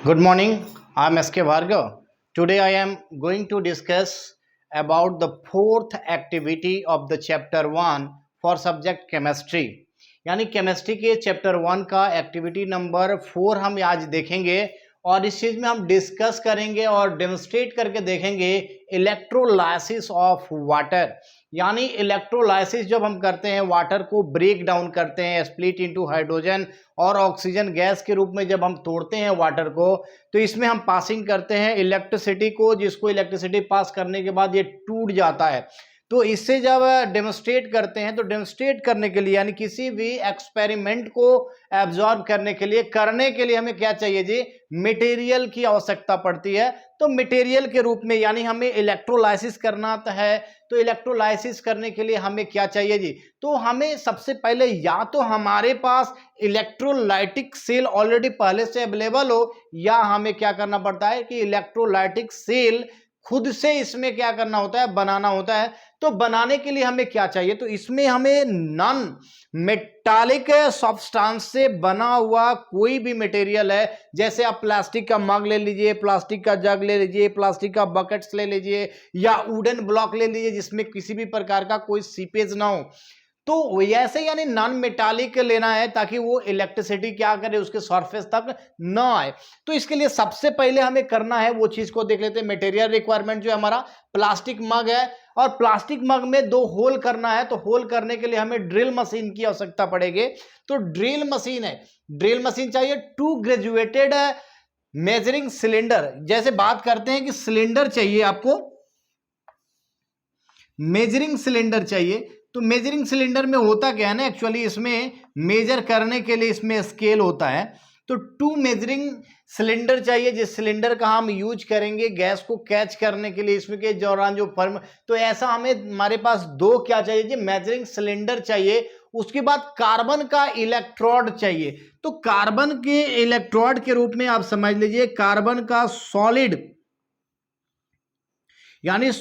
Good morning. I'm SK Bhargav. Today I am going to discuss about the fourth activity of the chapter 1 for subject chemistry. यानी chemistry के chapter 1 का activity number 4 हम आज देखेंगे और इस चीज में हम डिस्कस करेंगे और डेमोन्स्ट्रेट करके देखेंगे इलेक्ट्रोलाइसिस ऑफ वाटर। यानी इलेक्ट्रोलाइसिस जब हम करते हैं, वाटर को ब्रेक डाउन करते हैं, स्प्लिट इनटू हाइड्रोजन और ऑक्सीजन गैस के रूप में जब हम तोड़ते हैं वाटर को, तो इसमें हम पासिंग करते हैं इलेक्ट्रिसिटी को, जिसको इलेक्ट्रिसिटी पास करने के बाद ये टूट जाता है। तो इससे जब डेमोन्स्ट्रेट करते हैं तो डेमोन्स्ट्रेट करने के लिए यानी किसी भी एक्सपेरिमेंट को एब्जॉर्ब करने के लिए हमें क्या चाहिए जी? मटेरियल की आवश्यकता पड़ती है। तो मटेरियल के रूप में यानी हमें इलेक्ट्रोलाइसिस करना है, तो इलेक्ट्रोलाइसिस करने के लिए हमें क्या चाहिए जी? तो हमें सबसे पहले या तो हमारे पास इलेक्ट्रोलाइटिक सेल ऑलरेडी पहले से अवेलेबल हो, या हमें क्या करना पड़ता है कि इलेक्ट्रोलाइटिक सेल खुद से इसमें क्या करना होता है? बनाना होता है। तो बनाने के लिए हमें क्या चाहिए? तो इसमें हमें नॉन मेटालिक सब्सटेंस से बना हुआ कोई भी मटेरियल है, जैसे आप प्लास्टिक का मग ले लीजिए, प्लास्टिक का जग ले लीजिए, प्लास्टिक का बकेट्स ले लीजिए, या वुडन ब्लॉक ले लीजिए जिसमें किसी भी प्रकार का कोई सीपेज ना हो। तो ऐसे यानी नॉन मेटालिक लेना है ताकि वो इलेक्ट्रिसिटी क्या करे, उसके सरफेस तक ना आए। तो इसके लिए सबसे पहले हमें करना है वो चीज को देख लेते हैं। मटेरियल रिक्वायरमेंट जो है हमारा प्लास्टिक मग है, और प्लास्टिक मग में 2 होल करना है। तो होल करने के लिए हमें ड्रिल मशीन की आवश्यकता पड़ेगी। तो ड्रिल मशीन है, ड्रिल मशीन चाहिए। 2 ग्रेजुएटेड मेजरिंग सिलेंडर, जैसे बात करते हैं कि सिलेंडर चाहिए आपको, मेजरिंग सिलेंडर चाहिए। तो मेजरिंग सिलेंडर में होता क्या है ना, एक्चुअली इसमें मेजर करने के लिए इसमें स्केल होता है। तो 2 मेजरिंग सिलेंडर चाहिए, जिस सिलेंडर का हम यूज करेंगे गैस को कैच करने के लिए इसमें के दौरान जो फर्म। तो ऐसा हमारे पास 2 क्या चाहिए जी? मेजरिंग सिलेंडर चाहिए। उसके बाद कार्बन का इलेक्ट्रोड चाहिए। तो कार्बन के इलेक्ट्रोड के रूप में आप समझ लीजिए कार्बन का सॉलिड यानी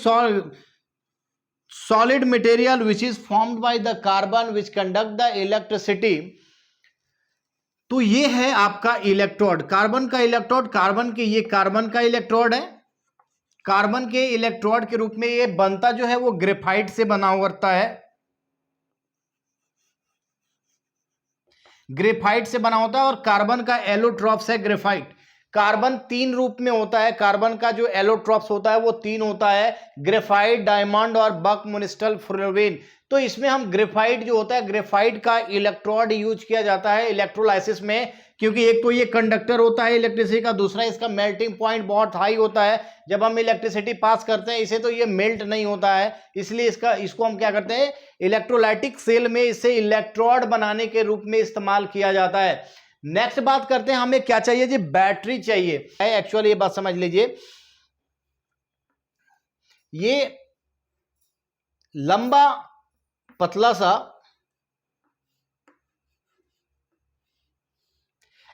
solid material which is formed by the carbon which conduct the electricity। तो ये है आपका इलेक्ट्रोड, कार्बन का इलेक्ट्रोड। ये कार्बन का इलेक्ट्रोड है। कार्बन के इलेक्ट्रोड के रूप में ये बनता जो है वो ग्रेफाइट से बना होता है, ग्रेफाइट से बना होता है। और कार्बन का एलोट्रॉप्स है ग्रेफाइट। कार्बन 3 रूप में होता है। कार्बन का जो एलोट्रॉप्स होता है वो 3 होता है, ग्रेफाइट, डायमंड और बक मुनिस्टल फ्लोरीन। तो इसमें हम ग्रेफाइट जो होता है, ग्रेफाइट का इलेक्ट्रोड यूज किया जाता है इलेक्ट्रोलाइसिस में, क्योंकि एक तो ये कंडक्टर होता है इलेक्ट्रिसिटी का, दूसरा इसका मेल्टिंग पॉइंट बहुत हाई होता है। जब हम इलेक्ट्रिसिटी पास करते हैं इसे तो ये मेल्ट नहीं होता है, इसलिए इसको हम क्या करते हैं, इलेक्ट्रोलाइटिक सेल में इसे इलेक्ट्रोड बनाने के रूप में इस्तेमाल किया जाता है। नेक्स्ट बात करते हैं, हमें क्या चाहिए जी? बैटरी चाहिए। एक्चुअली ये बात समझ लीजिए, ये लंबा पतला सा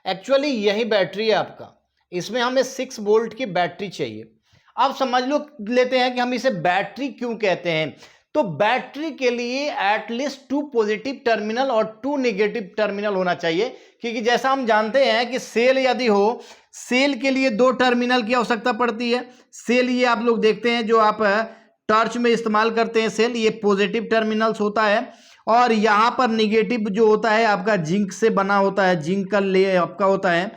एक्चुअली यही बैटरी है आपका। इसमें हमें 6 वोल्ट की बैटरी चाहिए। अब समझ लेते हैं कि हम इसे बैटरी क्यों कहते हैं। तो बैटरी के लिए एटलीस्ट 2 पॉजिटिव टर्मिनल और 2 नेगेटिव टर्मिनल होना चाहिए, क्योंकि जैसा हम जानते हैं कि सेल यदि हो, सेल के लिए 2 टर्मिनल की आवश्यकता पड़ती है। सेल ये आप लोग देखते हैं जो आप टॉर्च में इस्तेमाल करते हैं सेल, ये पॉजिटिव टर्मिनल्स होता है। और यहाँ पर निगेटिव जो होता है आपका जिंक से बना होता है, जिंक का ले आपका होता है।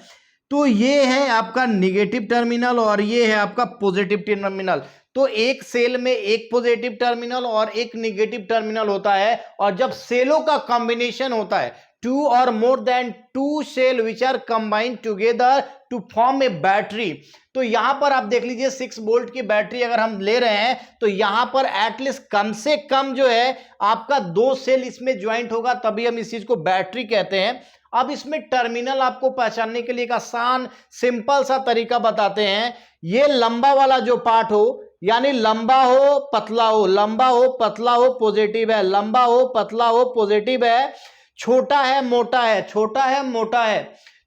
तो ये है आपका निगेटिव टर्मिनल और ये है आपका पॉजिटिव टर्मिनल। तो एक सेल में एक पॉजिटिव टर्मिनल और एक निगेटिव टर्मिनल होता है। और जब सेलों का कॉम्बिनेशन होता है, 2 और more than 2 cell which are combined together to form a battery. तो यहां पर आप देख लीजिए 6 वोल्ट की बैटरी अगर हम ले रहे हैं तो यहां पर एटलीस्ट कम से कम जो है आपका 2 सेल इसमें ज्वाइंट होगा, तभी हम इस चीज को बैटरी कहते हैं। अब इसमें टर्मिनल आपको पहचानने के लिए एक आसान सिंपल सा तरीका बताते हैं। ये लंबा वाला जो पार्ट हो, यानी लंबा हो पतला हो, लंबा हो पतला हो पॉजिटिव है, लंबा हो पतला हो पॉजिटिव है, छोटा है मोटा है, छोटा है मोटा है,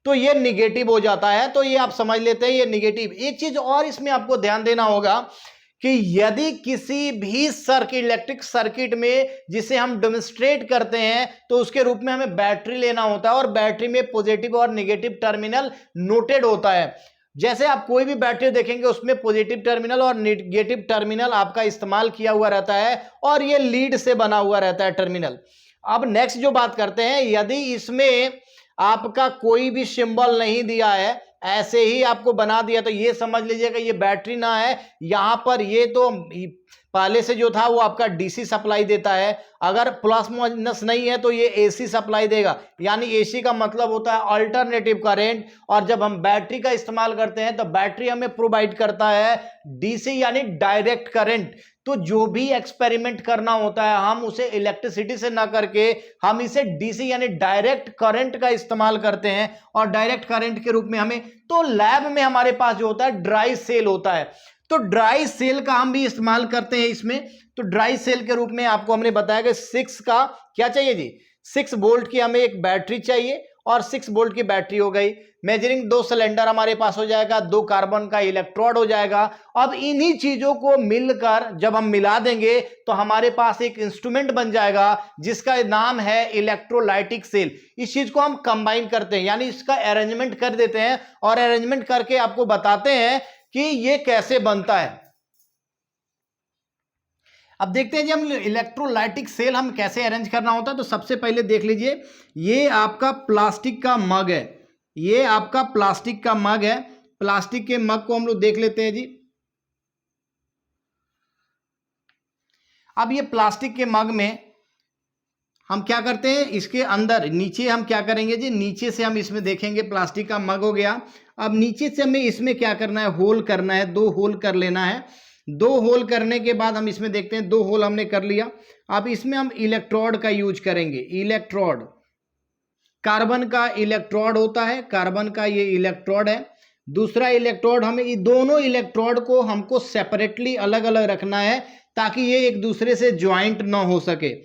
तो ये निगेटिव हो जाता है। तो ये आप समझ लेते हैं ये निगेटिव। एक चीज और इसमें आपको ध्यान देना होगा कि यदि किसी भी सर्किट, इलेक्ट्रिक सर्किट में जिसे हम डेमोन्स्ट्रेट करते हैं, तो उसके रूप में हमें बैटरी लेना होता है और बैटरी में पॉजिटिव और नेगेटिव टर्मिनल नोटेड होता है। जैसे आप कोई भी बैटरी देखेंगे उसमें पॉजिटिव टर्मिनल और नेगेटिव टर्मिनल आपका इस्तेमाल किया हुआ रहता है और ये लीड से बना हुआ रहता है टर्मिनल। अब नेक्स्ट जो बात करते हैं, यदि इसमें आपका कोई भी सिंबल नहीं दिया है, ऐसे ही आपको बना दिया, तो ये समझ लीजिएगा ये बैटरी ना है। यहां पर ये तो पहले से जो था वो आपका डीसी सप्लाई देता है, अगर प्लस माइनस नहीं है तो ये एसी सप्लाई देगा। यानी एसी का मतलब होता है अल्टरनेटिव करंट, और जब हम बैटरी का इस्तेमाल करते हैं तो बैटरी हमें प्रोवाइड करता है डीसी यानी डायरेक्ट करंट। तो जो भी एक्सपेरिमेंट करना होता है हम उसे इलेक्ट्रिसिटी से ना करके हम इसे डीसी यानी डायरेक्ट करंट का इस्तेमाल करते हैं, और डायरेक्ट करंट के रूप में हमें, तो लैब में हमारे पास जो होता है ड्राई सेल होता है, तो ड्राई सेल का हम भी इस्तेमाल करते हैं इसमें। तो ड्राई सेल के रूप में आपको हमने बताया कि 6 का क्या चाहिए जी, 6 वोल्ट की हमें एक बैटरी चाहिए, और 6 वोल्ट की बैटरी हो गई। मेजरिंग 2 सिलेंडर हमारे पास हो जाएगा, 2 कार्बन का इलेक्ट्रोड हो जाएगा। अब इन्हीं चीजों को मिलकर जब हम मिला देंगे तो हमारे पास एक इंस्ट्रूमेंट बन जाएगा जिसका नाम है इलेक्ट्रोलाइटिक सेल। इस चीज को हम कंबाइन करते हैं, यानी इसका अरेंजमेंट कर देते हैं, और अरेंजमेंट करके आपको बताते हैं कि ये कैसे बनता है। अब देखते हैं जी हम इलेक्ट्रोलाइटिक सेल हम कैसे अरेंज करना होता है। तो सबसे पहले देख लीजिए, ये आपका प्लास्टिक का मग है, ये आपका प्लास्टिक का मग है। प्लास्टिक के मग को हम लोग देख लेते हैं जी। अब ये प्लास्टिक के मग में हम क्या करते हैं, इसके अंदर नीचे हम क्या करेंगे जी, नीचे से हम इसमें देखेंगे, प्लास्टिक का मग हो गया। अब नीचे से हमें इसमें क्या करना है, होल करना है, 2 होल कर लेना है। 2 होल करने के बाद हम इसमें देखते हैं, 2 होल हमने कर लिया। अब इसमें हम इलेक्ट्रोड का यूज करेंगे। इलेक्ट्रोड कार्बन का इलेक्ट्रोड होता है, कार्बन का ये इलेक्ट्रोड है। दूसरा इलेक्ट्रोड, हमें ये दोनों इलेक्ट्रोड को हमको सेपरेटली अलग अलग रखना है ताकि ये एक दूसरे से ज्वाइंट ना हो सके।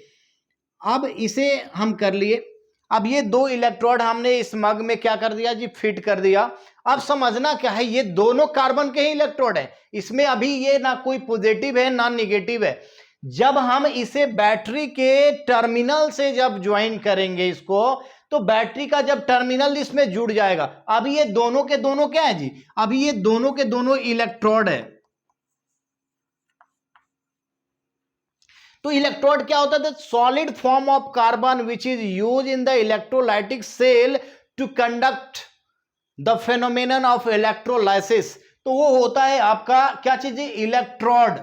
अब इसे हम कर लिए। अब ये 2 इलेक्ट्रोड हमने इस मग में क्या कर दिया जी, फिट कर दिया। अब समझना क्या है, ये दोनों कार्बन के ही इलेक्ट्रोड है, इसमें अभी ये ना कोई पॉजिटिव है ना निगेटिव है। जब हम इसे बैटरी के टर्मिनल से जब ज्वाइन करेंगे इसको, तो बैटरी का जब टर्मिनल इसमें जुड़ जाएगा। अभी ये दोनों के दोनों क्या है जी, अभी ये दोनों के दोनों इलेक्ट्रोड है। तो इलेक्ट्रोड क्या होता है, the solid form of carbon which is use in the electrolytic cell to conduct the phenomenon of electrolysis. तो वो होता है आपका क्या चीज, इलेक्ट्रोड।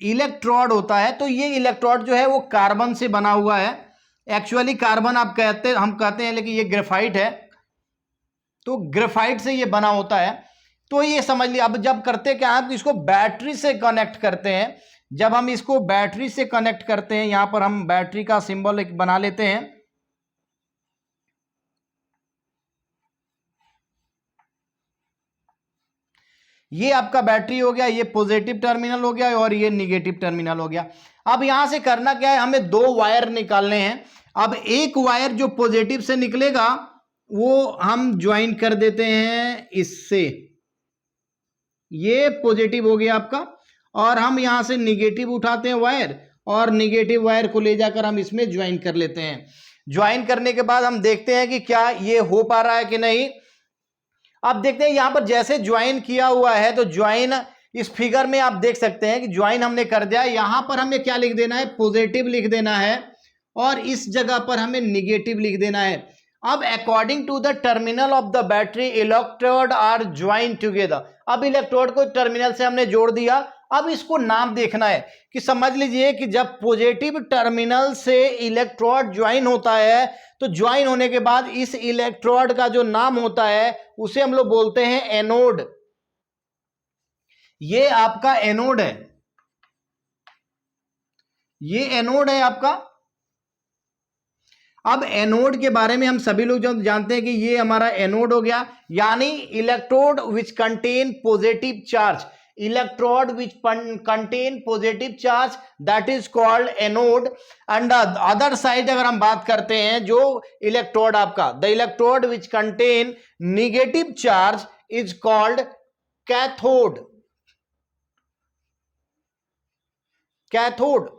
इलेक्ट्रोड होता है। तो ये इलेक्ट्रोड जो है वो कार्बन से बना हुआ है। एक्चुअली कार्बन आप कहते, हम कहते हैं, लेकिन ये ग्रेफाइट है, तो ग्रेफाइट से ये बना होता है। तो ये समझ लिया। अब जब करते क्या है, इसको बैटरी से कनेक्ट करते हैं। जब हम इसको बैटरी से कनेक्ट करते हैं, यहां पर हम बैटरी का सिंबल एक बना लेते हैं। ये आपका बैटरी हो गया, ये पॉजिटिव टर्मिनल हो गया और ये निगेटिव टर्मिनल हो गया। अब यहां से करना क्या है, हमें 2 वायर निकालने हैं। अब एक वायर जो पॉजिटिव से निकलेगा वो हम ज्वाइन कर देते हैं इससे, ये पॉजिटिव हो गया आपका, और हम यहां से निगेटिव उठाते हैं वायर, और निगेटिव वायर को ले जाकर हम इसमें ज्वाइन कर लेते हैं। ज्वाइन करने के बाद हम देखते हैं कि क्या ये हो पा रहा है कि नहीं। अब देखते हैं यहां पर जैसे ज्वाइन किया हुआ है, तो ज्वाइन इस फिगर में आप देख सकते हैं कि ज्वाइन हमने कर दिया। यहां पर हमें क्या लिख देना है, पॉजिटिव लिख देना है, और इस जगह पर हमें निगेटिव लिख देना है। अब according to the terminal of the battery electrode are join together. अब इलेक्ट्रोड को टर्मिनल से हमने जोड़ दिया। अब इसको नाम देखना है कि समझ लीजिए कि जब पॉजिटिव टर्मिनल से इलेक्ट्रोड ज्वाइन होता है, तो ज्वाइन होने के बाद इस इलेक्ट्रोड का जो नाम होता है उसे हम लोग बोलते हैं एनोड। ये आपका एनोड है, ये एनोड है आपका। अब एनोड के बारे में हम सभी लोग जो जानते हैं कि ये हमारा एनोड हो गया, यानी electrode which contain positive charge. Electrode which contain positive charge, that is called anode. And other side अगर हम बात करते हैं, जो इलेक्ट्रोड आपका, the electrode which contain negative charge is called cathode. Cathode.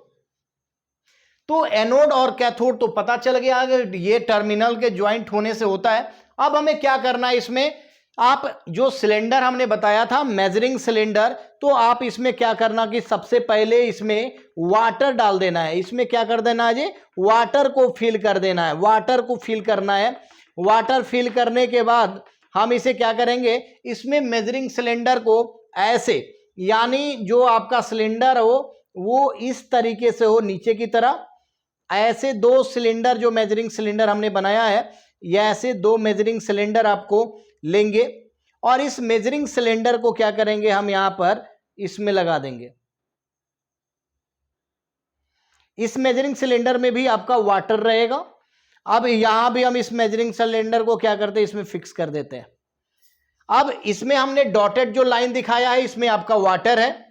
तो एनोड और कैथोड तो पता चल गया कि ये टर्मिनल के ज्वाइंट होने से होता है। अब हमें क्या करना है इसमें, आप जो सिलेंडर हमने बताया था मेजरिंग सिलेंडर, तो आप इसमें क्या करना कि सबसे पहले इसमें वाटर डाल देना है। इसमें क्या कर देना है जी, वाटर को फिल कर देना है, वाटर को फिल करना है। वाटर फिल करने के बाद हम इसे क्या करेंगे, इसमें मेजरिंग सिलेंडर को ऐसे, यानी जो आपका सिलेंडर हो वो इस तरीके से हो नीचे की तरह, ऐसे दो सिलेंडर जो मेजरिंग सिलेंडर हमने बनाया है, ये ऐसे दो मेजरिंग सिलेंडर आपको लेंगे और इस मेजरिंग सिलेंडर को क्या करेंगे, हम यहां पर इसमें लगा देंगे। इस मेजरिंग सिलेंडर में भी आपका वाटर रहेगा। अब यहां भी हम इस मेजरिंग सिलेंडर को क्या करते हैं, इसमें फिक्स कर देते हैं। अब इसमें हमने डॉटेड जो लाइन दिखाया है, इसमें आपका वाटर है।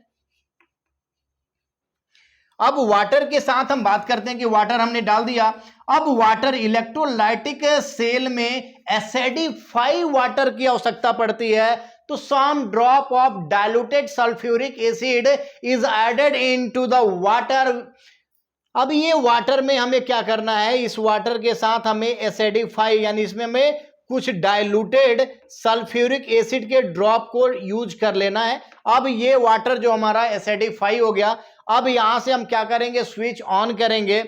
अब वाटर के साथ हम बात करते हैं कि वाटर हमने डाल दिया। अब वाटर इलेक्ट्रोलाइटिक सेल में एसिडिफाई वाटर की आवश्यकता पड़ती है, तो some drop of diluted sulphuric acid is added into the water. अब ये वाटर में हमें क्या करना है, इस वाटर के साथ हमें एसिडिफाई यानी इसमें हमें कुछ डाइल्यूटेड सल्फ्यूरिक एसिड के ड्रॉप को यूज कर लेना है। अब ये वाटर जो हमारा एसिडिफाई हो गया, अब यहां से हम क्या करेंगे, स्विच ऑन करेंगे।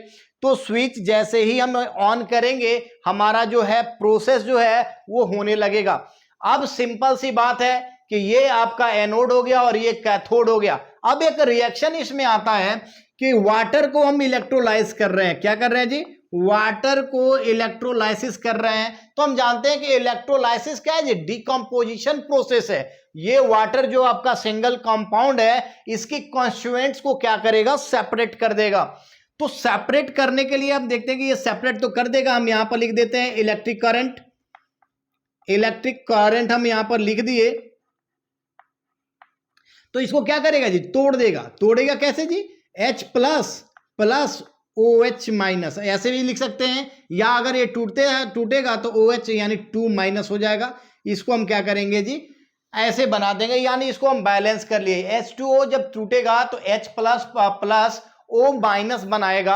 तो स्विच जैसे ही हम ऑन करेंगे, हमारा जो है प्रोसेस जो है वो होने लगेगा। अब सिंपल सी बात है कि ये आपका एनोड हो गया और ये कैथोड हो गया। अब एक रिएक्शन इसमें आता है कि वाटर को हम इलेक्ट्रोलाइज कर रहे हैं। क्या कर रहे हैं जी, वाटर को इलेक्ट्रोलाइसिस कर रहे हैं। तो हम जानते हैं कि इलेक्ट्रोलाइसिस क्या है जी, डिकम्पोजिशन प्रोसेस है। ये वाटर जो आपका सिंगल कंपाउंड है, इसकी कॉन्स्टिट्यूएंट्स को क्या करेगा, सेपरेट कर देगा। तो सेपरेट करने के लिए हम देखते हैं कि ये सेपरेट तो कर देगा। हम यहां पर लिख देते हैं इलेक्ट्रिक करंट। इलेक्ट्रिक करंट हम यहां पर लिख दिए, तो इसको क्या करेगा जी, तोड़ देगा। तोड़ेगा कैसे जी, H plus plus OH minus, ऐसे भी लिख सकते हैं, या अगर ये टूटेगा तो OH यानी 2 माइनस हो जाएगा। इसको हम क्या करेंगे जी, ऐसे बना देंगे, यानी इसको हम बैलेंस कर लिए। H2O जब टूटेगा तो H plus plus O minus बनाएगा।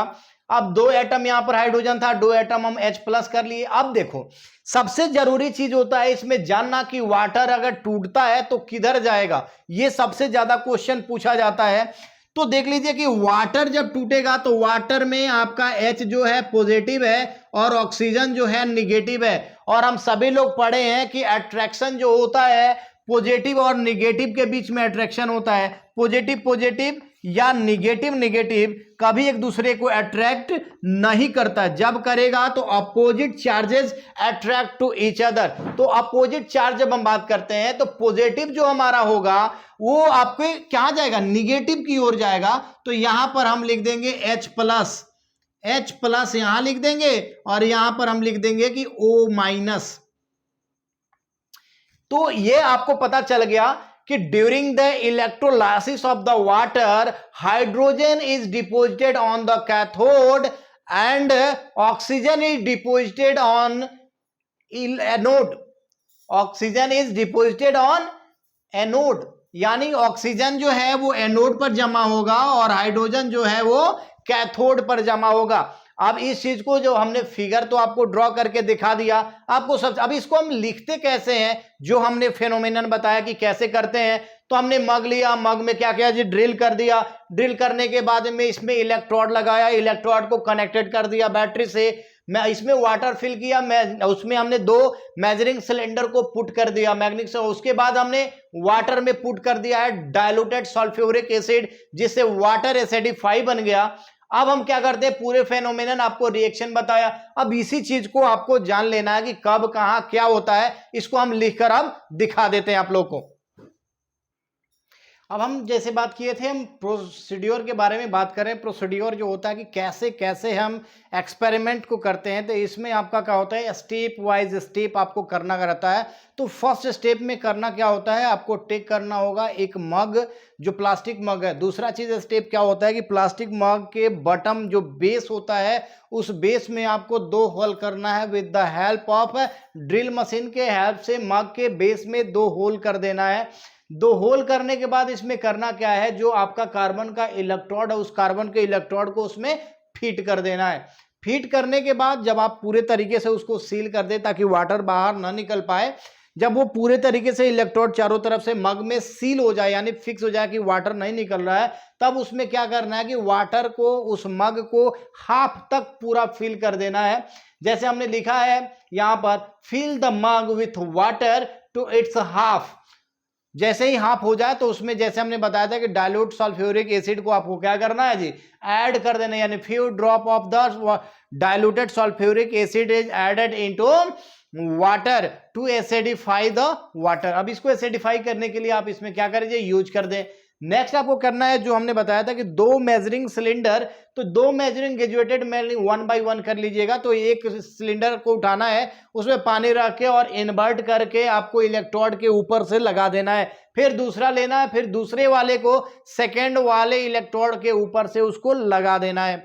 अब दो एटम यहां पर हाइड्रोजन था, दो एटम हम H प्लस कर लिए। अब देखो, सबसे जरूरी चीज होता है इसमें जानना कि वाटर अगर टूटता है तो किधर जाएगा, ये सबसे ज्यादा क्वेश्चन पूछा जाता है। तो देख लीजिए कि वाटर जब टूटेगा तो वाटर में आपका H जो है पॉजिटिव है और ऑक्सीजन जो है निगेटिव है। और हम सभी लोग पढ़े हैं कि अट्रैक्शन जो होता है पॉजिटिव और निगेटिव के बीच में अट्रैक्शन होता है। पॉजिटिव पॉजिटिव या निगेटिव निगेटिव कभी एक दूसरे को अट्रैक्ट नहीं करता। जब करेगा तो opposite charges attract to each other. तो अपोजिट चार्ज जब हम बात करते हैं तो पॉजिटिव जो हमारा होगा वो आपके क्या जाएगा, निगेटिव की ओर जाएगा। तो यहां पर हम लिख देंगे H प्लस यहां लिख देंगे और यहां पर हम लिख देंगे कि O माइनस। तो ये आपको पता चल गया कि during the electrolysis of the water hydrogen is deposited on the cathode and oxygen is deposited on anode. Oxygen is deposited on anode, यानी ऑक्सीजन जो है वो एनोड पर जमा होगा और हाइड्रोजन जो है वो कैथोड पर जमा होगा। अब इस चीज को जो हमने फिगर तो आपको ड्रॉ करके दिखा दिया आपको सब। अब इसको हम लिखते कैसे हैं, जो हमने फेनोमेनन बताया कि कैसे करते हैं। तो हमने मग लिया, मग में क्या किया जी, ड्रिल कर दिया। ड्रिल करने के बाद में इसमें इलेक्ट्रोड लगाया, इलेक्ट्रोड को कनेक्टेड कर दिया बैटरी से। मैं इसमें वाटर फिल किया, मैं उसमें हमने दो मेजरिंग सिलेंडर को पुट कर दिया मैग्नेटिक से। उसके बाद हमने वाटर में पुट कर दिया है डाइल्यूटेड सल्फ्यूरिक एसिड, जिससे वाटर एसिडिफाई बन गया। अब हम क्या करते हैं, पूरे फेनोमेनन आपको रिएक्शन बताया। अब इसी चीज को आपको जान लेना है कि कब कहां क्या होता है। इसको हम लिखकर अब दिखा देते हैं आप लोग को। अब हम जैसे बात किए थे, हम प्रोसीड्योर के बारे में बात करें। प्रोसीड्योर जो होता है कि कैसे कैसे हम एक्सपेरिमेंट को करते हैं, तो इसमें आपका क्या होता है, स्टेप वाइज स्टेप आपको करना रहता है। तो फर्स्ट स्टेप में करना क्या होता है, आपको टेक करना होगा एक मग, जो प्लास्टिक मग है। दूसरा चीज स्टेप क्या होता है कि प्लास्टिक मग के बटम जो बेस होता है, उस बेस में आपको 2 होल करना है with the help of drill machine के हेल्प से मग के बेस में 2 होल कर देना है। 2 होल करने के बाद इसमें करना क्या है, जो आपका कार्बन का इलेक्ट्रोड है, उस कार्बन के इलेक्ट्रोड को उसमें फिट कर देना है। फिट करने के बाद जब आप पूरे तरीके से उसको सील कर दे ताकि वाटर बाहर ना निकल पाए, जब वो पूरे तरीके से इलेक्ट्रोड चारों तरफ से मग में सील हो जाए यानी फिक्स हो जाए कि वाटर नहीं निकल रहा है, तब उसमें क्या करना है कि वाटर को, उस मग को हाफ तक पूरा फिल कर देना है। जैसे हमने लिखा है यहां पर, fill the mug with water to its half. जैसे ही हाफ हो जाए तो उसमें जैसे हमने बताया था कि डाइल्यूट सल्फ्यूरिक एसिड को आपको क्या करना है जी, ऐड कर देना, यानी few drop of the diluted sulphuric acid is added into water to acidify the water. अब इसको एसिडिफाई करने के लिए आप इसमें क्या करिए, यूज कर दें। नेक्स्ट आपको करना है जो हमने बताया था कि 2 मेजरिंग सिलेंडर, तो 2 मेजरिंग ग्रेजुएटेड मेजरिंग 1 by 1 कर लीजिएगा। तो एक सिलेंडर को उठाना है, उसमें पानी रख के और इन्वर्ट करके आपको इलेक्ट्रोड के ऊपर से लगा देना है। फिर दूसरा लेना है, फिर दूसरे वाले को सेकेंड वाले इलेक्ट्रोड के ऊपर से उसको लगा देना है।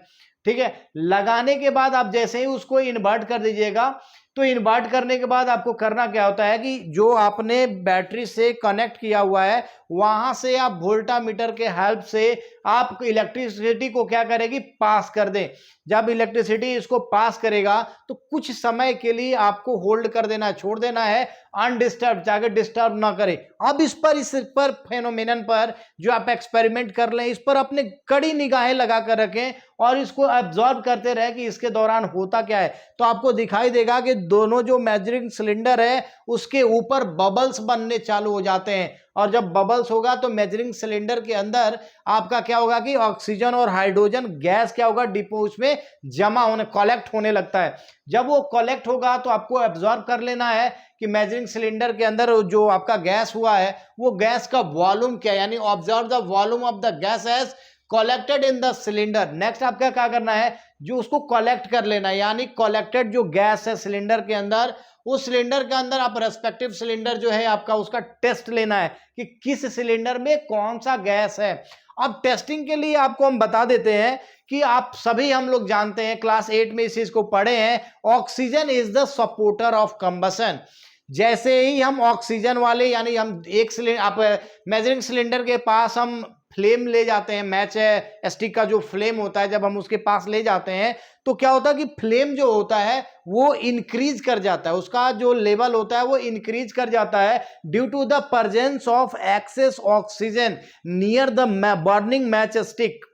ठीक है, लगाने के बाद आप जैसे ही उसको इन्वर्ट कर दीजिएगा, तो इन्वर्ट करने के बाद आपको करना क्या होता है कि जो आपने बैटरी से कनेक्ट किया हुआ है वहां से आप वोल्टामीटर के हेल्प से आप इलेक्ट्रिसिटी को क्या करेगी, पास कर दें। जब इलेक्ट्रिसिटी इसको पास करेगा तो कुछ समय के लिए आपको होल्ड कर देना है, छोड़ देना है अनडिस्टर्ब, जाके डिस्टर्ब ना करे। अब इस पर फेनोमेनन पर जो आप एक्सपेरिमेंट कर लें, इस पर अपने कड़ी निगाहें लगा कर रखें और इसको एब्जॉर्ब करते रहे कि इसके दौरान होता क्या है। तो आपको दिखाई देगा कि दोनों जो मेजरिंग सिलेंडर है उसके ऊपर बबल्स बनने चालू हो जाते हैं, और जब बबल्स होगा तो मेजरिंग सिलेंडर के अंदर आपका क्या होगा कि ऑक्सीजन और हाइड्रोजन गैस क्या होगा, डिपो उसमें जमा होने, कलेक्ट होने लगता है। जब वो कलेक्ट होगा तो आपको एब्जॉर्ब कर लेना है कि मेजरिंग सिलेंडर के अंदर जो आपका गैस हुआ है वो गैस का वॉल्यूम क्या है, यानी observe the volume of the gas as collected in the cylinder. Next आपका क्या करना है, जो उसको कलेक्ट कर लेना है, यानी कलेक्टेड जो गैस है सिलेंडर के अंदर, उस सिलेंडर के अंदर आप रेस्पेक्टिव सिलेंडर जो है आपका उसका टेस्ट लेना है कि किस सिलेंडर में कौन सा गैस है। अब टेस्टिंग के लिए आपको हम बता देते हैं कि आप सभी, हम लोग जानते हैं, क्लास 8 में इस चीज को पढ़े हैं, oxygen is the supporter of combustion. जैसे ही हम ऑक्सीजन वाले, यानी हम एक सिलेंडर, आप मेजरिंग सिलेंडर के पास हम फ्लेम ले जाते हैं, मैच स्टिक का जो फ्लेम होता है, जब हम उसके पास ले जाते हैं तो क्या होता है कि फ्लेम जो होता है वो इंक्रीज कर जाता है, उसका जो लेवल होता है वो इंक्रीज कर जाता है due to the presence of excess oxygen near the burning match stick.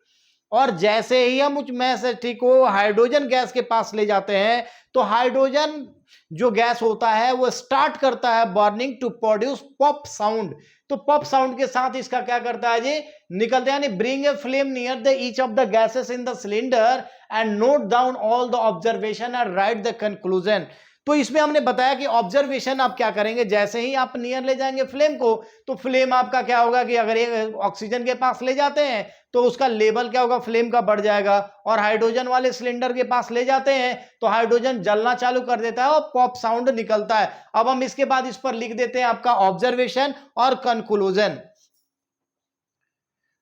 और जैसे ही हम उस मैच स्टिक को हाइड्रोजन गैस के पास ले जाते हैं तो हाइड्रोजन जो गैस होता है वो स्टार्ट करता है burning to produce pop sound. तो पॉप साउंड के साथ इसका क्या करता है जी, निकलते हैं, यानी bring a flame near the each of the gases in the cylinder and note down all the observation and right the conclusion. तो इसमें हमने बताया कि ऑब्जर्वेशन आप क्या करेंगे, जैसे ही आप नियर ले जाएंगे फ्लेम को तो फ्लेम आपका क्या होगा कि अगर एक ऑक्सीजन के पास ले जाते हैं तो उसका लेवल क्या होगा, फ्लेम का बढ़ जाएगा, और हाइड्रोजन वाले सिलेंडर के पास ले जाते हैं तो हाइड्रोजन जलना चालू कर देता है और पॉप साउंड निकलता है। अब हम इसके बाद इस पर लिख देते हैं आपका ऑब्जर्वेशन और कंक्लूजन।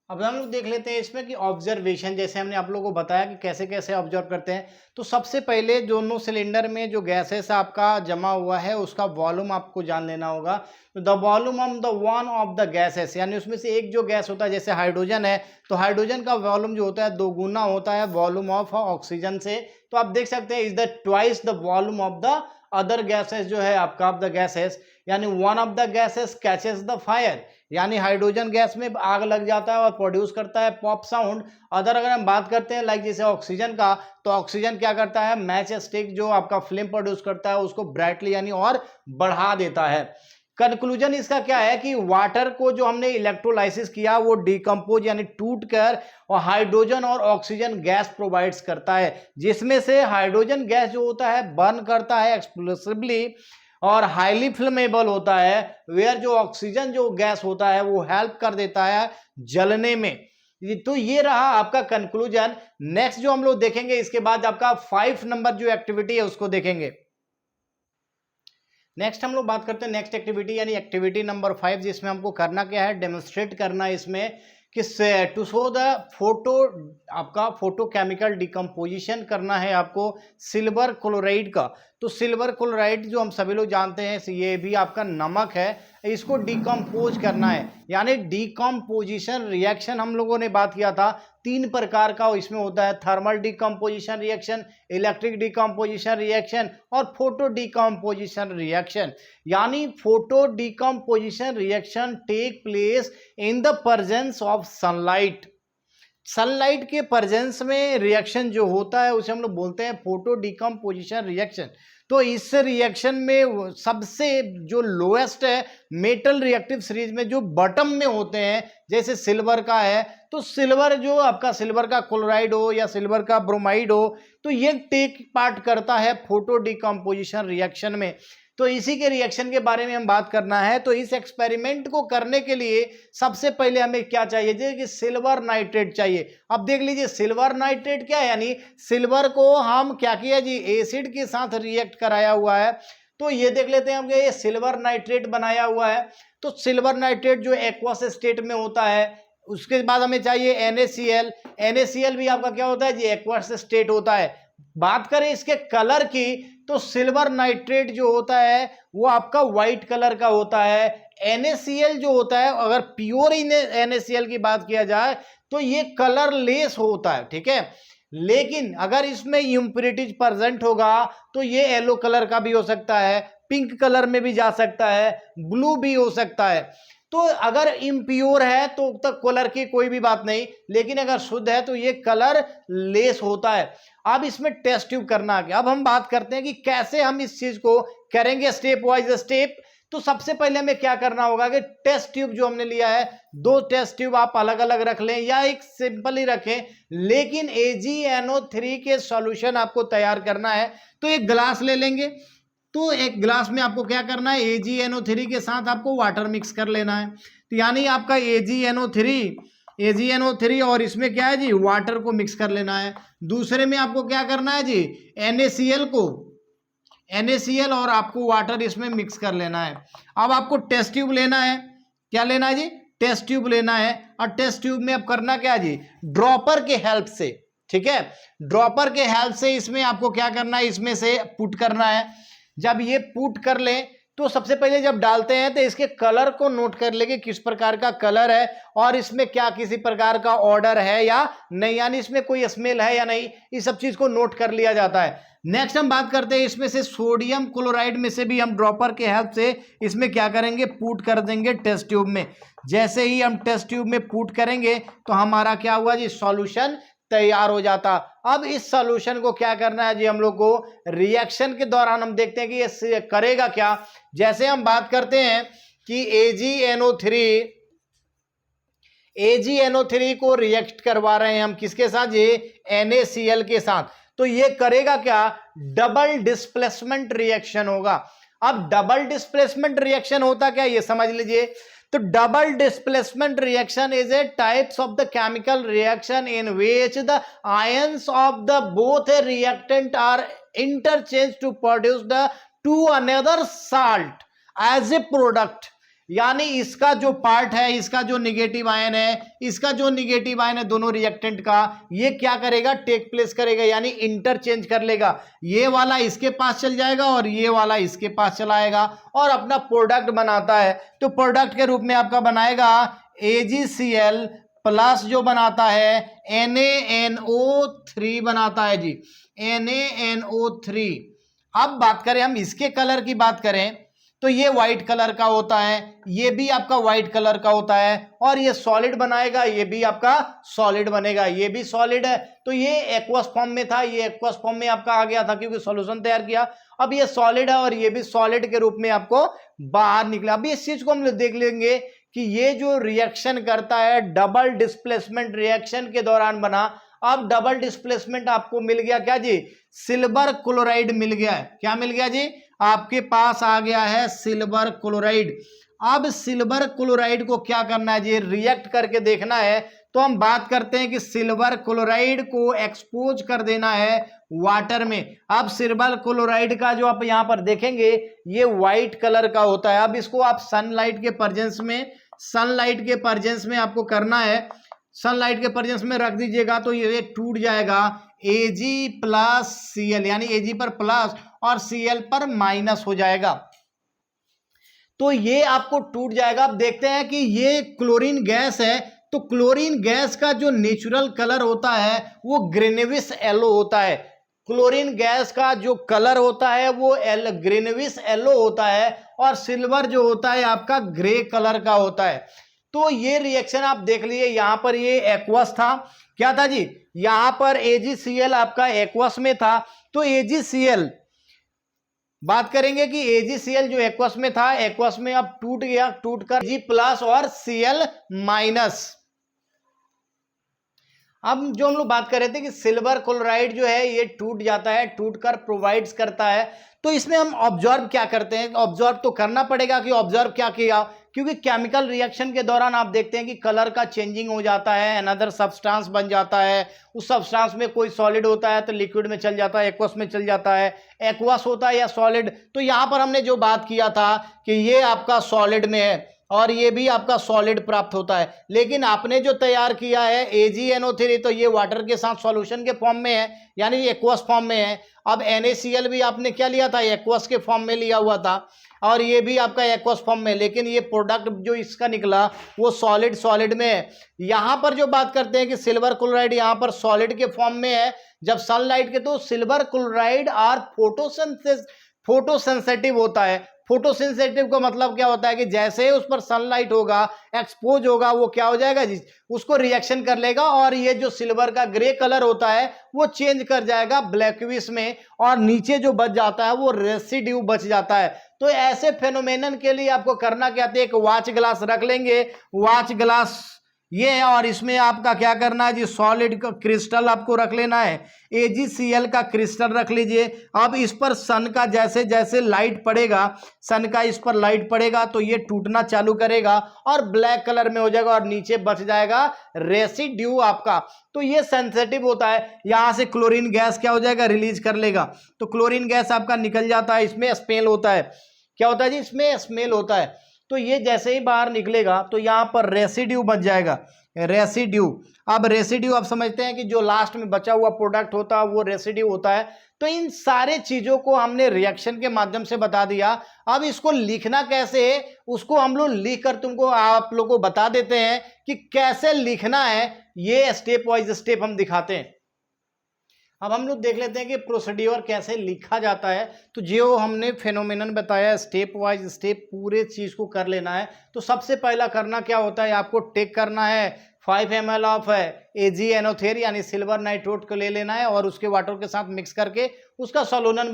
अब हम लोग देख लेते हैं इसमें कि ऑब्जर्वेशन, जैसे हमने आप लोगों को बताया कि कैसे कैसे ऑब्जर्व करते हैं। तो सबसे पहले दोनों सिलेंडर में जो गैसेस आपका जमा हुआ है उसका वॉल्यूम आपको जान लेना होगा। तो the volume of the one of the gases, यानी उसमें से एक जो गैस होता है, जैसे हाइड्रोजन है तो हाइड्रोजन का वॉल्यूम जो होता है 2 गुना होता है वॉल्यूम ऑफ ऑक्सीजन से। तो आप देख सकते हैं is the twice the volume of the other gases जो है आपका ऑफ द गैसेस, यानी one of the gases catches the fire, यानी हाइड्रोजन गैस में आग लग जाता है और प्रोड्यूस करता है पॉप साउंड। अदर अगर हम बात करते हैं लाइक जैसे ऑक्सीजन का, तो ऑक्सीजन क्या करता है, मैच स्टिक जो आपका फ्लेम प्रोड्यूस करता है उसको ब्राइटली यानी और बढ़ा देता है। कंक्लूजन इसका क्या है कि वाटर को जो हमने इलेक्ट्रोलाइसिस किया वो डिकम्पोज यानी टूट कर और हाइड्रोजन और ऑक्सीजन गैस प्रोवाइड्स करता है, जिसमें से हाइड्रोजन गैस जो होता है बर्न करता है एक्सप्लोसिवली और हाईली फ्लेमेबल होता है, वेयर जो ऑक्सीजन जो गैस होता है वो हेल्प कर देता है जलने में। तो ये रहा आपका कंक्लूजन। नेक्स्ट जो हम लोग देखेंगे इसके बाद आपका 5 नंबर जो एक्टिविटी है उसको देखेंगे। नेक्स्ट हम लोग बात करते हैं नेक्स्ट एक्टिविटी यानी एक्टिविटी नंबर 5, जिसमें हमको करना क्या है, डेमोन्स्ट्रेट करना है इसमें कि टू शो द फोटो, आपका फोटोकेमिकल डिकम्पोजिशन करना है आपको सिल्वर क्लोराइड का। तो सिल्वर क्लोराइड जो हम सभी लोग जानते हैं ये भी आपका नमक है, इसको डिकम्पोज करना है। यानी डिकम्पोजिशन रिएक्शन हम लोगों ने बात किया था 3 प्रकार का इसमें होता है, thermal decomposition reaction, electric decomposition reaction और फोटो डिकम्पोजिशन रिएक्शन। यानी photo decomposition reaction take place in the presence of sunlight. Sunlight के प्रेजेंस में रिएक्शन जो होता है उसे हम लोग बोलते हैं फोटो डिकम्पोजिशन रिएक्शन। तो इस रिएक्शन में सबसे जो लोएस्ट है मेटल रिएक्टिव सीरीज में जो बॉटम में होते हैं, जैसे सिल्वर का है, तो सिल्वर जो आपका सिल्वर का क्लोराइड हो या सिल्वर का ब्रोमाइड हो, तो ये टेक पार्ट करता है फोटो डिकम्पोजिशन रिएक्शन में। तो इसी के रिएक्शन के बारे में हम बात करना है। तो इस एक्सपेरिमेंट को करने के लिए सबसे पहले हमें क्या चाहिए जी, कि सिल्वर नाइट्रेट चाहिए। अब देख लीजिए सिल्वर नाइट्रेट क्या है, यानी सिल्वर को हम क्या किया जी, एसिड के साथ रिएक्ट कराया हुआ है। तो ये देख लेते हैं हम, ये सिल्वर नाइट्रेट बनाया हुआ है। तो सिल्वर नाइट्रेट जो एक्वस स्टेट में होता है, उसके बाद हमें चाहिए NaCl। NaCl भी आपका क्या होता है जी, एक्वस स्टेट होता है। बात करें इसके कलर की, तो सिल्वर नाइट्रेट जो होता है वो आपका व्हाइट कलर का होता है। NaCl जो होता है, अगर प्योर NaCl की बात किया जाए तो ये कलरलेस होता है, ठीक है। लेकिन अगर इसमें इम्प्योरिटीज प्रेजेंट होगा तो ये येलो कलर का भी हो सकता है, पिंक कलर में भी जा सकता है, ब्लू भी हो सकता है। तो अगर इम्प्योर है तो तक कलर की कोई भी बात नहीं, लेकिन अगर शुद्ध है तो ये कलर लेस होता है। अब इसमें टेस्ट ट्यूब करना है। अब हम बात करते हैं कि कैसे हम इस चीज को करेंगे स्टेप वाइज स्टेप। तो सबसे पहले हमें क्या करना होगा कि टेस्ट ट्यूब जो हमने लिया है, 2 टेस्ट ट्यूब आप अलग अलग रख लें या एक सिंपल ही रखें, लेकिन AgNO3 के सॉल्यूशन आपको तैयार करना है। तो एक ग्लास ले लेंगे, तो एक ग्लास में आपको क्या करना है, AgNO3 के साथ आपको वाटर मिक्स कर लेना है। तो यानी आपका AgNO3 और इसमें क्या है जी, वाटर को मिक्स कर लेना है। दूसरे में आपको क्या करना है जी, NaCl और आपको वाटर इसमें मिक्स कर लेना है। अब आपको टेस्ट ट्यूब लेना है। क्या लेना है जी, टेस्ट ट्यूब लेना है। और टेस्ट ट्यूब में अब करना क्या जी, ड्रॉपर के हेल्प से, ठीक है, ड्रॉपर के हेल्प से इसमें आपको क्या करना है, इसमें से पुट करना है। जब ये पुट कर लें तो सबसे पहले जब डालते हैं तो इसके कलर को नोट कर लेंगे, किस प्रकार का कलर है और इसमें क्या किसी प्रकार का ऑर्डर है या नहीं, यानी इसमें कोई स्मेल है या नहीं, इस सब चीज को नोट कर लिया जाता है। नेक्स्ट हम बात करते हैं इसमें से सोडियम क्लोराइड में से भी हम ड्रॉपर के हेल्प से इसमें क्या करेंगे, पुट कर देंगे टेस्ट ट्यूब में। जैसे ही हम टेस्ट ट्यूब में पुट करेंगे तो हमारा क्या हुआ जी, सॉल्यूशन तैयार हो जाता। अब इस सॉल्यूशन को क्या करना है जी, हम लोग को रिएक्शन के दौरान हम देखते हैं कि ये करेगा क्या। जैसे हम बात करते हैं कि AgNO3 को रिएक्ट करवा रहे हैं हम किसके साथ जी, NaCl के साथ। तो ये करेगा क्या, डबल डिस्प्लेसमेंट रिएक्शन होगा। अब डबल डिस्प्लेसमेंट रिएक्शन होता क्या, ये समझ लीजिए। तो double displacement reaction is a types of the chemical reaction in which the ions of the both reactant are interchange to produce the to another salt as a product. यानी इसका जो part है, इसका जो निगेटिव आयन है, इसका जो negative ion है दोनों रिएक्टेंट का, ये क्या करेगा, टेक प्लेस करेगा, यानी इंटरचेंज कर लेगा। ये वाला इसके पास चल जाएगा और ये वाला इसके पास चलाएगा और अपना प्रोडक्ट बनाता है। तो प्रोडक्ट के रूप में आपका बनाएगा AgCl प्लस जो बनाता है NaNO3 बनाता है जी, NaNO3। अब बात करें हम इसके कलर की बात करें तो ये व्हाइट कलर का होता है, ये भी आपका व्हाइट कलर का होता है, और ये सॉलिड बनाएगा, ये भी आपका सॉलिड बनेगा, ये भी सॉलिड है। तो ये एक्वस फॉर्म में था, ये एक्वस फॉर्म में आपका आ गया था क्योंकि सॉल्यूशन तैयार किया। अब ये सॉलिड है और ये भी सॉलिड के रूप में आपको बाहर निकला। अभी इस चीज को हम देख लेंगे कि ये जो रिएक्शन करता है डबल डिस्प्लेसमेंट रिएक्शन के दौरान बना। अब डबल डिस्प्लेसमेंट आपको मिल गया क्या जी, सिल्वर क्लोराइड मिल गया है। क्या मिल गया जी, आपके पास आ गया है सिल्वर क्लोराइड। अब सिल्वर क्लोराइड को क्या करना है जी, रिएक्ट करके देखना है। तो हम बात करते हैं कि सिल्वर क्लोराइड को एक्सपोज कर देना है वाटर में। अब सिल्वर क्लोराइड का जो आप यहां पर देखेंगे ये व्हाइट कलर का होता है। अब इसको आप सनलाइट के प्रेजेंस में आपको करना है, सनलाइट के प्रेजेंस में रख दीजिएगा तो ये टूट जाएगा। Ag प्लस Cl, यानी Ag पर प्लस और Cl पर माइनस हो जाएगा। तो ये आपको टूट जाएगा। आप देखते हैं कि ये क्लोरीन गैस है, तो क्लोरीन गैस का जो नेचुरल कलर होता है वो ग्रीनविश येलो होता है। क्लोरीन गैस का जो कलर होता है वो ग्रीनविश येलो होता है, और सिल्वर जो होता है आपका ग्रे कलर का होता है। तो ये रिएक्शन आप देख लीजिए, यहां पर ये एक्वस था, क्या था जी, यहां पर AgCl आपका एक्वस में था, तो AgCl बात करेंगे कि AgCl जो एक्वस में था, एक्वस में अब टूट गया, टूटकर Ag+ और Cl-। अब जो हम लोग बात कर रहे थे कि सिल्वर क्लोराइड जो है ये टूट जाता है, टूटकर प्रोवाइड्स करता है, तो इसमें हम ऑब्जर्व क्या करते हैं, ऑब्जर्व तो करना पड़ेगा कि ऑब्जर्व क्या किया, क्योंकि केमिकल रिएक्शन के दौरान आप देखते हैं कि कलर का चेंजिंग हो जाता है, अनदर सब्सटेंस बन जाता है, उस सब्सटेंस में कोई सॉलिड होता है तो लिक्विड में चल जाता है, एक्वस में चल जाता है, एक्वस होता है या सॉलिड। तो यहाँ पर हमने जो बात किया था कि ये आपका सॉलिड में है और ये भी आपका सॉलिड प्राप्त होता है, लेकिन आपने जो तैयार किया है AgNO3 तो ये वाटर के साथ सॉल्यूशन के फॉर्म में है, यानी एक्वस फॉर्म में है। अब NaCl भी आपने क्या लिया था, एक्वस के फॉर्म में लिया हुआ था, और ये भी आपका एक्वस फॉर्म में, लेकिन ये प्रोडक्ट जो इसका निकला वो सॉलिड में है। यहाँ पर जो बात करते हैं कि सिल्वर क्लोराइड यहाँ पर सॉलिड के फॉर्म में है जब सनलाइट के, तो सिल्वर क्लोराइड आर फोटोसेंसिटिव होता है। फोटोसेंसिटिव का मतलब क्या होता है कि जैसे उस पर सनलाइट होगा, एक्सपोज होगा, वो क्या हो जाएगा जी, उसको रिएक्शन कर लेगा, और ये जो सिल्वर का ग्रे कलर होता है वो चेंज कर जाएगा ब्लैकविश में, और नीचे जो बच जाता है वो रेसिड्यू बच जाता है। तो ऐसे फेनोमेनन के लिए आपको करना क्या था, एक वॉच ग्लास रख लेंगे, वॉच ग्लास ये है, और इसमें आपका क्या करना है जी, सॉलिड का क्रिस्टल आपको रख लेना है, AgCl का क्रिस्टल रख लीजिए। अब इस पर सन का जैसे जैसे लाइट पड़ेगा, सन का इस पर लाइट पड़ेगा तो ये टूटना चालू करेगा और ब्लैक कलर में हो जाएगा, और नीचे बच जाएगा रेसिड्यू आपका। तो ये सेंसिटिव होता है, यहां से क्लोरीन गैस क्या हो जाएगा, रिलीज कर लेगा, तो क्लोरीन गैस आपका निकल जाता है। इसमें स्मेल होता है, क्या होता है जी, इसमें स्मेल होता है। तो ये जैसे ही बाहर निकलेगा तो यहाँ पर रेसिड्यू बच जाएगा, रेसिड्यू। अब रेसिड्यू आप समझते हैं कि जो लास्ट में बचा हुआ प्रोडक्ट होता है वो रेसिड्यू होता है। तो इन सारे चीजों को हमने रिएक्शन के माध्यम से बता दिया। अब इसको लिखना कैसे है उसको हम लोग लिख कर तुमको आप लोग को बता देते हैं कि कैसे लिखना है, ये स्टेप वाइज स्टेप हम दिखाते हैं। अब हम लोग देख लेते हैं कि प्रोसीड्योर कैसे लिखा जाता है। तो जो हमने फेनोमेनन बताया स्टेप वाइज स्टेप पूरे चीज को कर लेना है। तो सबसे पहला करना क्या होता है, आपको टेक करना है 5 ml ऑफ AgNO3 यानी सिल्वर नाइट्रोट को ले लेना है, और उसके वाटर के साथ मिक्स करके उसका सोल्यूशन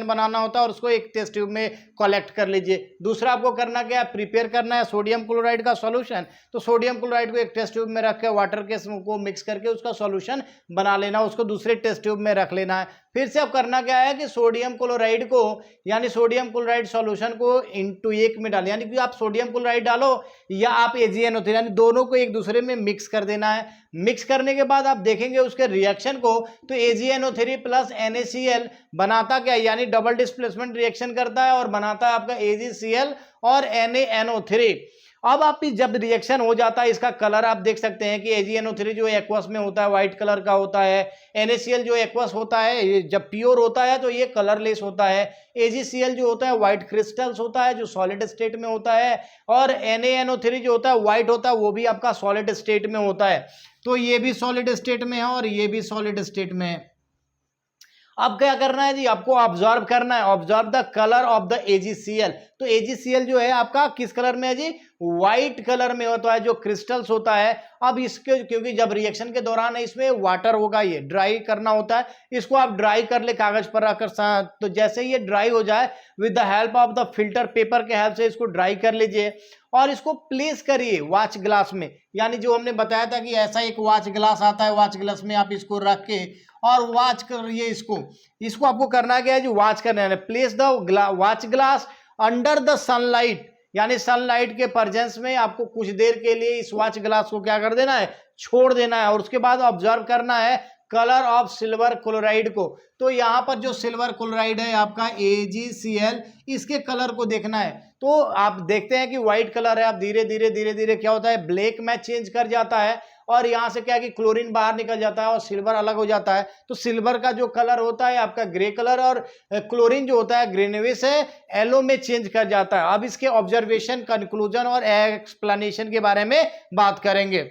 बनाना होता है, और उसको एक टेस्ट ट्यूब में कलेक्ट कर लीजिए। दूसरा आपको करना क्या है, प्रिपेयर करना है सोडियम क्लोराइड का सॉल्यूशन। तो सोडियम क्लोराइड को एक टेस्ट ट्यूब में रख के वाटर के को मिक्स करके उसका सॉल्यूशन बना लेना, उसको दूसरे टेस्ट ट्यूब में रख लेना है। फिर से अब करना क्या है कि सोडियम क्लोराइड को यानी सोडियम क्लोराइड सॉल्यूशन को इनटू एक में डालें, यानी कि आप सोडियम क्लोराइड डालो या आप AgNO3 यानी दोनों को एक दूसरे में मिक्स कर देना है। मिक्स करने के बाद आप देखेंगे उसके रिएक्शन को, तो AgNO3 प्लस NaCl बनाता क्या, यानी डबल डिस्प्लेसमेंट रिएक्शन करता है और बनाता है आपका AgCl और NaNO3। अब आप जब रिएक्शन हो जाता है, इसका कलर आप देख सकते हैं कि AgNO3 जो एक्वस में होता है व्हाइट कलर का होता है, NaCl जो एक्वस होता है ये जब प्योर होता है तो ये कलरलेस होता है, AgCl जो होता है व्हाइट क्रिस्टल्स होता है जो सॉलिड स्टेट में होता है, और NaNO3 जो होता है व्हाइट होता है वो भी आपका सॉलिड स्टेट में होता है। तो ये भी सॉलिड स्टेट में है और ये भी सॉलिड स्टेट में है। अब क्या करना है जी, आपको ऑब्जर्व करना है, observe the colour of the AgCl। तो AgCl जो है आपका किस कलर में है जी, व्हाइट कलर में होता है जो क्रिस्टल्स होता है। अब इसके क्योंकि जब रिएक्शन के दौरान इसमें वाटर होगा, ये ड्राई करना होता है, इसको आप ड्राई कर ले कागज पर रखकर। तो जैसे ये ड्राई हो जाए with the help of the filter paper के हेल्प से इसको ड्राई कर लीजिए और इसको प्लेस करिए वॉच ग्लास में, यानी जो हमने बताया था कि ऐसा एक वॉच ग्लास आता है, वॉच ग्लास में आप इसको रख के और वॉच करिए इसको आपको करना क्या है जो वॉच करना है, place the watch glass under the sunlight, यानी सनलाइट के प्रेजेंस में आपको कुछ देर के लिए इस वॉच ग्लास को क्या कर देना है, छोड़ देना है, और उसके बाद ऑब्जर्व करना है कलर ऑफ सिल्वर क्लोराइड को। तो यहाँ पर जो सिल्वर क्लोराइड है आपका AgCl, इसके कलर को देखना है। तो आप देखते हैं कि व्हाइट कलर है, आप धीरे धीरे क्या होता है ब्लैक में चेंज कर जाता है, और यहाँ से क्या है कि क्लोरीन बाहर निकल जाता है और सिल्वर अलग हो जाता है। तो सिल्वर का जो कलर होता है आपका ग्रे कलर, और क्लोरीन जो होता है ग्रीनविश है येलो में चेंज कर जाता है। अब इसके ऑब्जर्वेशन, कंक्लूजन और एक्सप्लेनेशन के बारे में बात करेंगे।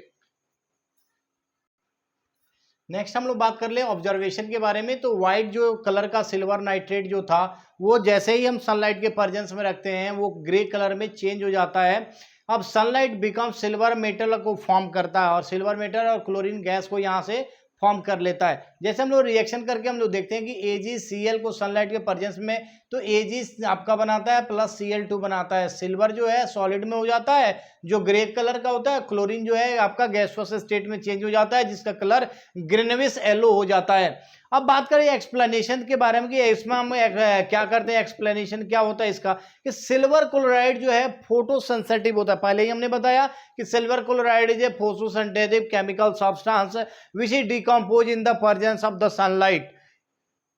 नेक्स्ट हम लोग बात कर ले ऑब्जर्वेशन के बारे में। तो व्हाइट जो कलर का सिल्वर नाइट्रेट जो था वो जैसे ही हम सनलाइट के प्रेजेंस में रखते हैं वो ग्रे कलर में चेंज हो जाता है। अब सनलाइट बिकम सिल्वर मेटल को फॉर्म करता है और सिल्वर मेटल और क्लोरीन गैस को यहाँ से फॉर्म कर लेता है। जैसे हम लोग रिएक्शन करके हम लोग देखते हैं कि AgCl को सनलाइट के प्रेजेंस में तो Ag आपका बनाता है प्लस Cl2 बनाता है। सिल्वर जो है सॉलिड में हो जाता है जो ग्रे कलर का होता है, क्लोरीन जो है आपका गैसोस स्टेट में चेंज हो जाता है जिसका कलर ग्रीनविश येलो हो जाता है। अब बात करें एक्सप्लेनेशन के बारे में कि इसमें हम क्या करते हैं, एक्सप्लेनेशन क्या होता है इसका कि सिल्वर क्लोराइड जो है फोटो सेंसिटिव होता है। पहले ही हमने बताया कि silver chloride is a photo sensitive chemical substance which is decompose in the presence of the sunlight.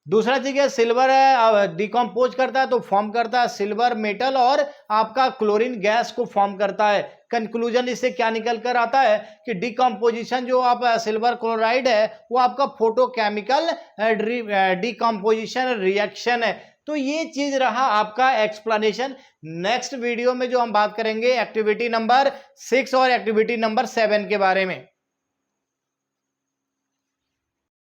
दूसरा चीज है सिल्वर है डिकम्पोज करता है तो फॉर्म करता है सिल्वर मेटल और आपका क्लोरीन गैस को फॉर्म करता है। कंक्लूजन इससे क्या निकल कर आता है कि डिकम्पोजिशन जो आप सिल्वर क्लोराइड है वो आपका फोटोकेमिकल डिकम्पोजिशन रिएक्शन है। तो ये चीज रहा आपका एक्सप्लेनेशन। नेक्स्ट वीडियो में जो हम बात करेंगे एक्टिविटी नंबर 6 और एक्टिविटी नंबर 7 के बारे में।